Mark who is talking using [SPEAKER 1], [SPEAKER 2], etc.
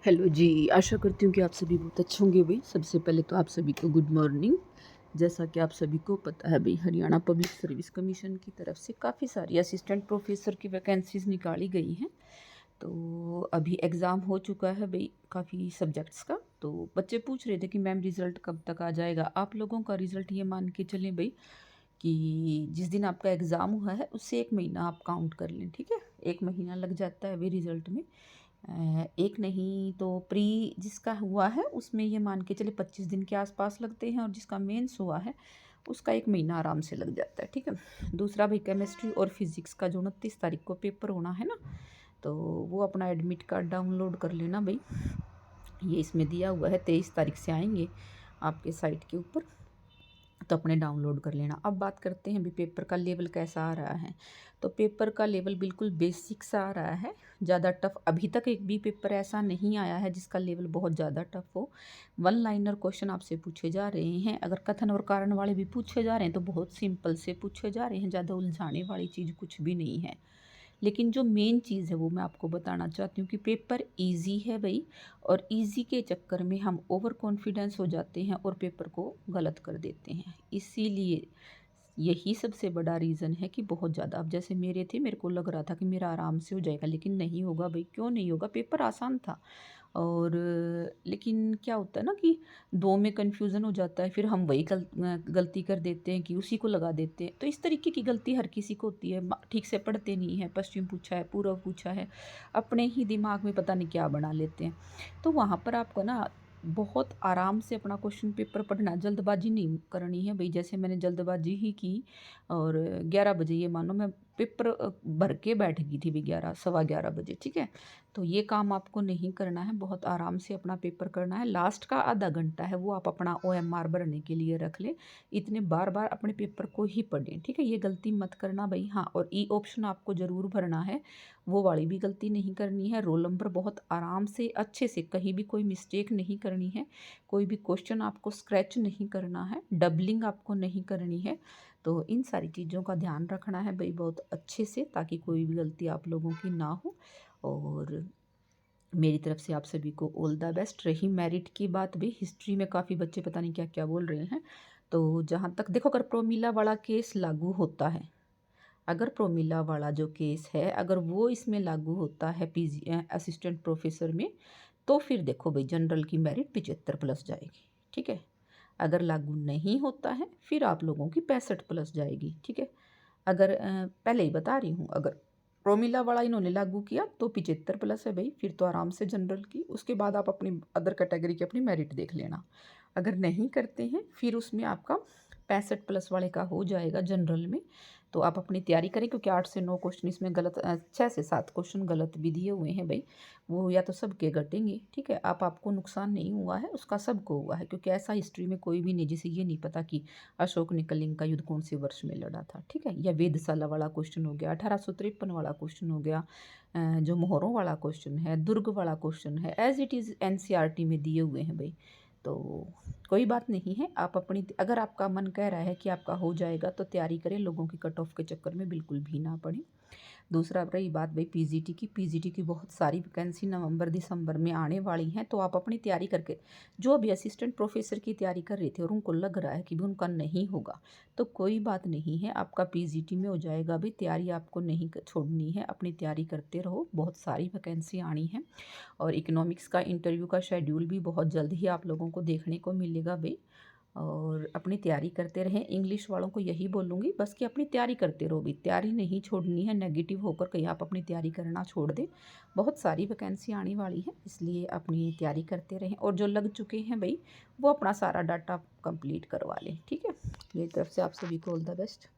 [SPEAKER 1] Hello जी, आशा करती हूँ कि आप सभी बहुत अच्छे होंगे भई। सबसे पहले तो आप सभी को गुड मॉर्निंग। जैसा कि आप सभी को पता है भई, हरियाणा पब्लिक सर्विस कमीशन की तरफ से काफ़ी सारी असिस्टेंट प्रोफ़ेसर की वैकेंसीज़ निकाली गई हैं। तो अभी एग्ज़ाम हो चुका है भई काफ़ी सब्जेक्ट्स का। तो बच्चे पूछ रहे थे कि मैम रिज़ल्ट कब तक आ जाएगा? आप लोगों का रिज़ल्ट ये मान के चलें भई कि जिस दिन आपका एग्ज़ाम हुआ है उससे 1 महीना आप काउंट कर लें, ठीक है? 1 महीना लग जाता है अभी रिज़ल्ट में। एक नहीं तो प्री जिसका हुआ है उसमें ये मान के चलिए 25 दिन के आसपास लगते हैं, और जिसका मेंस हुआ है उसका 1 महीना आराम से लग जाता है, ठीक है। दूसरा भाई केमिस्ट्री और फिजिक्स का जो 29 तारीख को पेपर होना है ना, तो वो अपना एडमिट कार्ड डाउनलोड कर लेना भाई। ये इसमें दिया हुआ है 23 तारीख से आएंगे आपके साइट के ऊपर, तो अपने डाउनलोड कर लेना। अब बात करते हैं अभी पेपर का लेवल कैसा आ रहा है। तो पेपर का लेवल बिल्कुल बेसिक सा आ रहा है, ज़्यादा टफ अभी तक एक भी पेपर ऐसा नहीं आया है जिसका लेवल बहुत ज़्यादा टफ हो। वन लाइनर क्वेश्चन आपसे पूछे जा रहे हैं, अगर कथन और कारण वाले भी पूछे जा रहे हैं तो बहुत सिंपल से पूछे जा रहे हैं, ज़्यादा उलझाने वाली चीज़ कुछ भी नहीं है। लेकिन जो मेन चीज़ है वो मैं आपको बताना चाहती हूँ कि पेपर ईज़ी है भई, और ईज़ी के चक्कर में हम ओवर कॉन्फिडेंस हो जाते हैं और पेपर को गलत कर देते हैं। इसीलिए यही सबसे बड़ा रीज़न है कि बहुत ज़्यादा, अब जैसे मेरे थे, मेरे को लग रहा था कि मेरा आराम से हो जाएगा, लेकिन नहीं होगा भई। क्यों नहीं होगा? पेपर आसान था। और लेकिन क्या होता है ना कि 2 में कन्फ्यूज़न हो जाता है, फिर हम वही गलती कर देते हैं कि उसी को लगा देते हैं। तो इस तरीके की गलती हर किसी को होती है। ठीक से पढ़ते नहीं हैं, पश्चिम पूछा है, पूर्व पूछा है, अपने ही दिमाग में पता नहीं क्या बना लेते हैं। तो वहाँ पर आपको ना बहुत आराम से अपना क्वेश्चन पेपर पढ़ना, जल्दबाजी नहीं करनी है भई। जैसे मैंने जल्दबाजी ही की और 11 बजे ये मानो मैं पेपर भर के बैठ गई थी भी 11 सवा 11 बजे, ठीक है? तो ये काम आपको नहीं करना है, बहुत आराम से अपना पेपर करना है। लास्ट का आधा घंटा है वो आप अपना ओएमआर भरने के लिए रख लें। इतने बार-बार अपने पेपर को ही पढ़ें, ठीक है? ये गलती मत करना भई। हाँ, और ई ऑप्शन आपको ज़रूर भरना है, वो वाली भी गलती नहीं करनी है। रोल नंबर बहुत आराम से, अच्छे से, कहीं भी कोई मिस्टेक नहीं करनी है। कोई भी क्वेश्चन आपको स्क्रैच नहीं करना है, डबलिंग आपको नहीं करनी है। तो इन सारी चीज़ों का ध्यान रखना है भई बहुत अच्छे से, ताकि कोई भी गलती आप लोगों की ना हो। और मेरी तरफ से आप सभी को ऑल द बेस्ट। रही मेरिट की बात भी, हिस्ट्री में काफ़ी बच्चे पता नहीं क्या-क्या बोल रहे हैं। तो जहाँ तक देखो, अगर प्रोमिला वाला केस लागू होता है, अगर प्रोमिला वाला जो केस है अगर वो इसमें लागू होता है असिस्टेंट प्रोफेसर में, तो फिर देखो भई जनरल की मेरिट 75 प्लस जाएगी, ठीक है? अगर लागू नहीं होता है फिर आप लोगों की 65 प्लस जाएगी, ठीक है? अगर पहले ही बता रही हूँ, अगर प्रोमिला वाला इन्होंने लागू किया तो 75 प्लस है भई, फिर तो आराम से जनरल की, उसके बाद आप अपनी अदर कैटेगरी की अपनी मेरिट देख लेना। अगर नहीं करते हैं फिर उसमें आपका 65 प्लस वाले का हो जाएगा जनरल में। तो आप अपनी तैयारी करें, क्योंकि 8 से 9 क्वेश्चन इसमें गलत, 6 से 7 क्वेश्चन गलत भी दिए हुए हैं भई। वो या तो सबके घटेंगे, ठीक है? आपको नुकसान नहीं हुआ है, उसका सबको हुआ है, क्योंकि ऐसा हिस्ट्री में कोई भी नहीं जिसे ये नहीं पता कि अशोक ने कलिंग का युद्ध कौन से वर्ष में लड़ा था, ठीक है? या वेधशाला वाला क्वेश्चन हो गया, 1853 वाला क्वेश्चन हो गया, जो मोहरों वाला क्वेश्चन है, दुर्ग वाला क्वेश्चन है, एज़ इट इज़ एनसीईआरटी में दिए हुए हैं भई। तो कोई बात नहीं है, आप अपनी, अगर आपका मन कह रहा है कि आपका हो जाएगा तो तैयारी करें, लोगों की कट ऑफ के चक्कर में बिल्कुल भी ना पड़ें। दूसरा रही बात भाई पीजीटी की, पीजीटी की बहुत सारी वैकेंसी नवंबर दिसंबर में आने वाली हैं, तो आप अपनी तैयारी करके, जो भी असिस्टेंट प्रोफेसर की तैयारी कर रहे थे और उनको लग रहा है कि भी उनका नहीं होगा, तो कोई बात नहीं है, आपका पीजीटी में हो जाएगा भी। तैयारी आपको नहीं छोड़नी है, अपनी तैयारी करते रहो, बहुत सारी वैकेंसी आनी है। और इकोनॉमिक्स का इंटरव्यू का शेड्यूल भी बहुत जल्द ही आप लोगों को देखने को मिलेगा भाई। और अपनी तैयारी करते रहें। इंग्लिश वालों को यही बोलूँगी बस कि अपनी तैयारी करते रहो भी, तैयारी नहीं छोड़नी है, नेगेटिव होकर कहीं आप अपनी तैयारी करना छोड़ दें। बहुत सारी वैकेंसी आने वाली है, इसलिए अपनी तैयारी करते रहें, और जो लग चुके हैं भाई वो अपना सारा डाटा कंप्लीट करवा लें, ठीक है? मेरी तरफ से आप सभी को ऑल द बेस्ट।